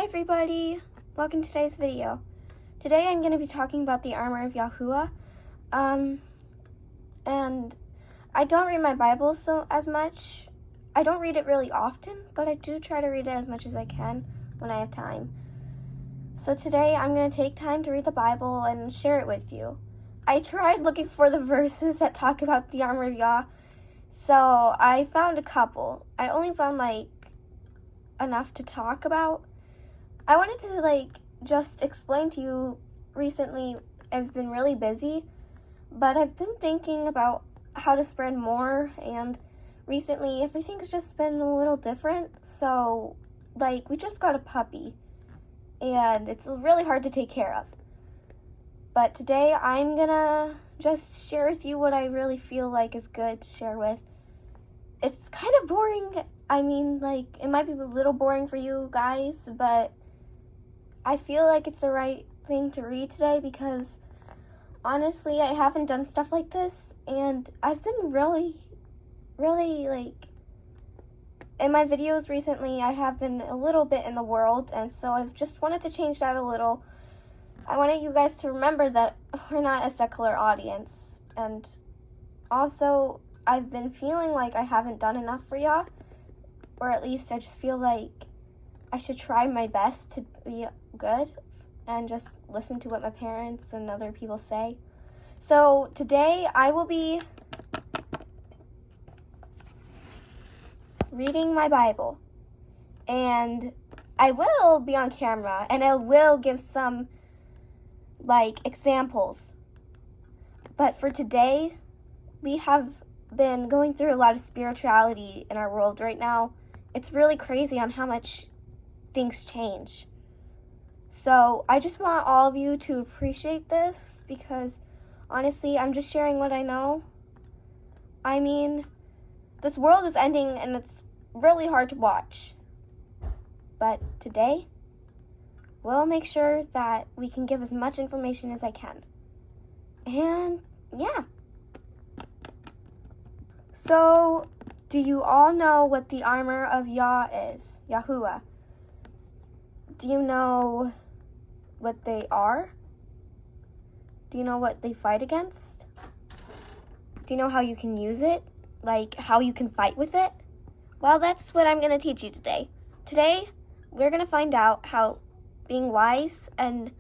everybody, welcome to today's video. Today I'm going to be talking about the Armor of Yahuah. And I don't read my Bible as much. I don't read it really often, but I do try to read it as much as I can when I have time. So today I'm going to take time to read the Bible and share it with you. I tried looking for the verses that talk about the Armor of Yah, so I found a couple. I only found enough to talk about. I wanted to just explain to you recently. I've been really busy, but I've been thinking about how to spread more, and recently everything's just been a little different. So we just got a puppy and it's really hard to take care of. But today I'm gonna just share with you what I really feel like is good to share with. It's kind of boring. I mean, it might be a little boring for you guys, but I feel like it's the right thing to read today because honestly, I haven't done stuff like this, and I've been really in my videos recently, I have been a little bit in the world, and so I've just wanted to change that a little. I wanted you guys to remember that we're not a secular audience, and also I've been feeling like I haven't done enough for y'all, or at least I just feel like I should try my best to be good and just listen to what my parents and other people say. So today I will be reading my Bible, and I will be on camera, and I will give some examples. But for today, we have been going through a lot of spirituality in our world right now. It's really crazy on how much things change. So I just want all of you to appreciate this because honestly, I'm just sharing what I know. I mean, this world is ending and it's really hard to watch. But today, we'll make sure that we can give as much information as I can. And yeah. So, do you all know what the Armor of Yah is? Yahuah. Do you know what they are? Do you know what they fight against? Do you know how you can use it? How you can fight with it? Well, that's what I'm going to teach you today. Today, we're going to find out how being wise and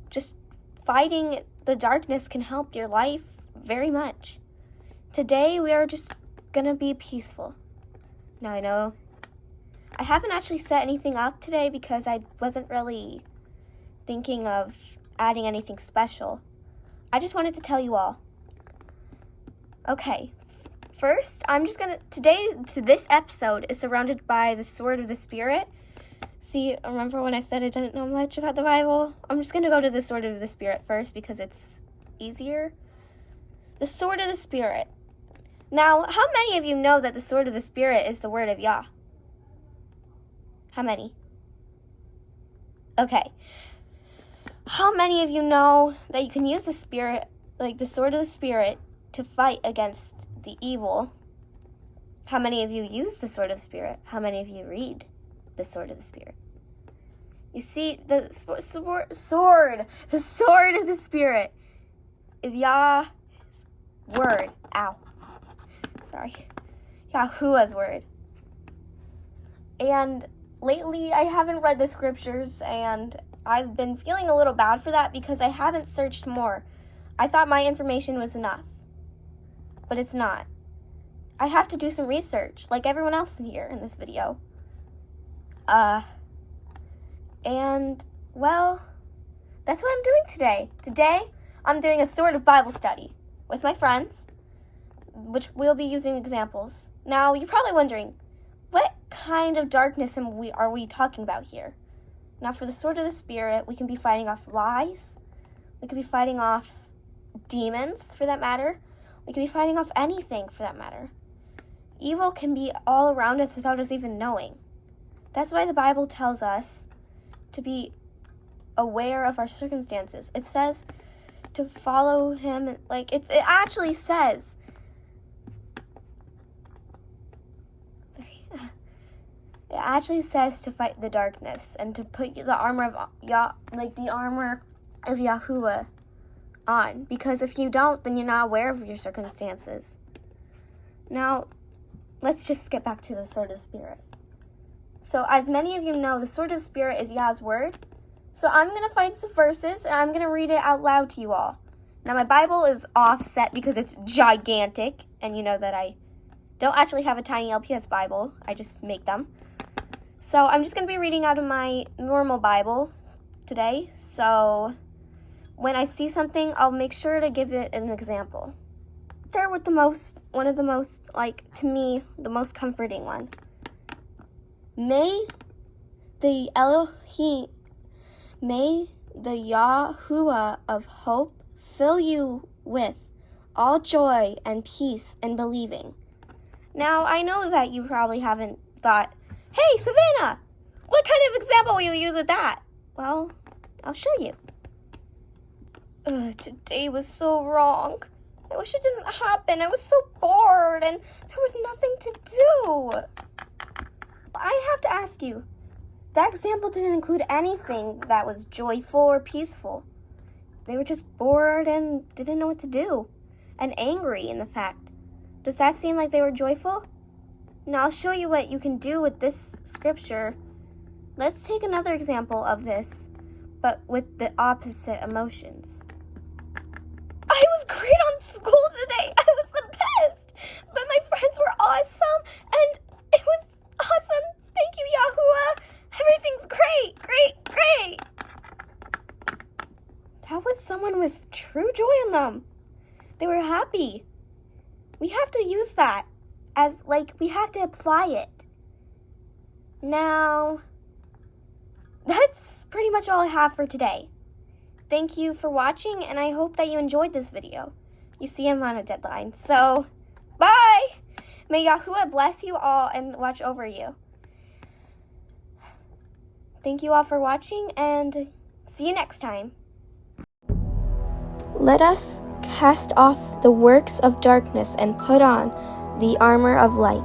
just fighting the darkness can help your life very much. Today, we are just going to be peaceful. Now, I know I haven't actually set anything up today because I wasn't really thinking of adding anything special. I just wanted to tell you all. Okay, first, this episode is surrounded by the Sword of the Spirit. See, remember when I said I didn't know much about the Bible? I'm just going to go to the Sword of the Spirit first because it's easier. The Sword of the Spirit. Now, how many of you know that the Sword of the Spirit is the Word of Yah? How many? Okay. How many of you know that you can use the Spirit, the Sword of the Spirit, to fight against the evil? How many of you use the Sword of the Spirit? How many of you read the Sword of the Spirit? You see, the sword of the Spirit is Yah's word. Ow. Sorry. Yahuah's word. And lately, I haven't read the scriptures, and I've been feeling a little bad for that because I haven't searched more. I thought my information was enough, but it's not. I have to do some research, like everyone else here in this video. And, well, that's what I'm doing today. Today, I'm doing a sort of Bible study with my friends, which we'll be using examples. Now, you're probably wondering, what kind of darkness are we talking about here? Now, for the Sword of the Spirit, we can be fighting off lies. We could be fighting off demons, for that matter. We could be fighting off anything, for that matter. Evil can be all around us without us even knowing. That's why the Bible tells us to be aware of our circumstances. It says to follow him. It actually says. Sorry. It actually says to fight the darkness and to put the armor of the armor of Yahuah on, because if you don't, then you're not aware of your circumstances. Now, let's just get back to the sword of the Spirit. So, as many of you know, the sword of the Spirit is Yah's word. So I'm going to find some verses, and I'm going to read it out loud to you all. Now, my Bible is offset because it's gigantic, and you know that I don't actually have a tiny LPS Bible. I just make them. So I'm just going to be reading out of my normal Bible today. So when I see something, I'll make sure to give it an example. Start with one of the most, to me, the most comforting one. May the Yahuah of hope fill you with all joy and peace in believing. Now, I know that you probably haven't thought, hey, Savannah, what kind of example will you use with that? Well, I'll show you. Today was so wrong. I wish it didn't happen. I was so bored and there was nothing to do. I have to ask you, that example didn't include anything that was joyful or peaceful. They were just bored and didn't know what to do, and angry in the fact. Does that seem like they were joyful? Now I'll show you what you can do with this scripture. Let's take another example of this, but with the opposite emotions. I was great on school today. I was the best. But my friends were awesome, and it was awesome. Thank you, Yahuah. Everything's great, great, great. That was someone with true joy in them. They were happy. We have to use that as, we have to apply it. Now, that's pretty much all I have for today. Thank you for watching, and I hope that you enjoyed this video. You see, I'm on a deadline, so bye! May Yahuah bless you all and watch over you. Thank you all for watching, and see you next time. Let us cast off the works of darkness and put on the armor of light.